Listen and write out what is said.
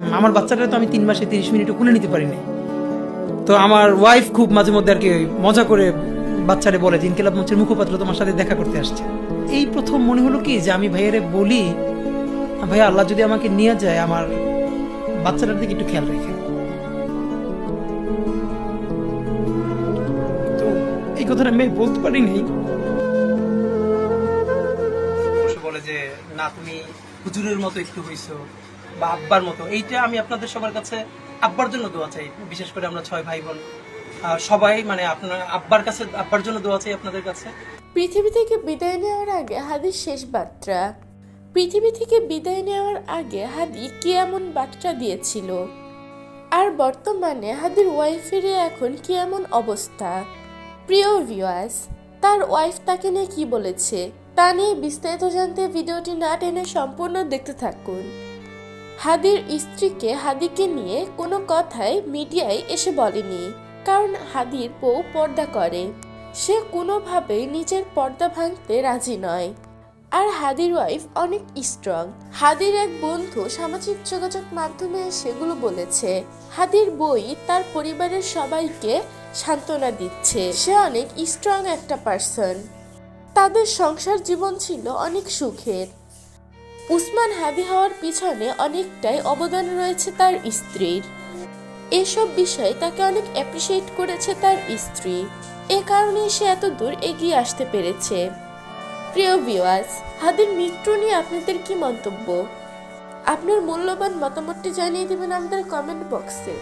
আমার বাচ্চাটা তো আমি 3 মাসে 30 মিনিটও কোলে নিতে পারি না। তো আমার ওয়াইফ খুব মাঝে মধ্যে আর কি মজা করে বাচ্চারে বলে যে ইনকিলাব মঞ্চের মুখপাত্র তোমার সাথে দেখা করতে আসছে। এই প্রথম মনে হলো কি যে আমি ভাইয়ারে বলি, ভাইয়া আল্লাহ যদি আমাকে নিয়ে যায় আমার বাচ্চাটার দিকে একটু খেয়াল রেখে। তো এই কথাটা আমি বলতে পারিনি। বলে যে না তুমি হুজুরের মতো একটু হইছো বা আব্বার মতো। এইটা আমি আপনাদের সবার কাছে আব্বার জন্য দোয়া চাই, বিশেষ করে আমরা 6 ভাই বোন সবাই মানে আপনার আব্বার কাছে, আব্বার জন্য দোয়া চাই আপনাদের কাছে। পৃথিবী থেকে বিদায় নেওয়ার আগে হাদির শেষ বার্তা। পৃথিবী থেকে বিদায় নেওয়ার আগে হাদি কি এমন বার্তা দিয়েছিল, আর বর্তমানে হাদির ওয়াইফের এখন কি এমন অবস্থা। প্রিয় ভিউয়ার্স, তার ওয়াইফ তাকে নিয়ে কি বলেছে তা নিয়ে বিস্তারিত জানতে ভিডিওটি না টেনে সম্পূর্ণ দেখতে থাকুন। হাদির স্ত্রীকে হাদিকে নিয়ে কোনো কথাই মিডিয়ায় এসে বলেনি, কারণ হাদির বউ পর্দা করে, সে কোনোভাবেই নিজের পর্দা ভাঙতে রাজি নয়। আর হাদির ওয়াইফ অনেক স্ট্রং। হাদির এক বন্ধু সামাজিক যোগাযোগ মাধ্যমে সেগুলো বলেছে হাদির বই তার পরিবারের সবাইকে সান্ত্বনা দিচ্ছে, সে অনেক স্ট্রং একটা পার্সন। তাদের সংসার জীবন ছিল অনেক সুখের। উসমান হাদি হওয়ার পিছনে অনেকটাই অবদান রয়েছে তার স্ত্রীর। এসব বিষয়ে তাকে অনেক অ্যাপ্রিসিয়েট করেছে তার স্ত্রী, এ কারণে সে এত দূর এগিয়ে আসতে পেরেছে। প্রিয় ভিউয়ার্স, হাদির মৃত্যু নিয়ে আপনাদের কি মন্তব্য? আপনার মূল্যবান মতামতটি জানিয়ে দেবেন আমাদের কমেন্ট বক্সে।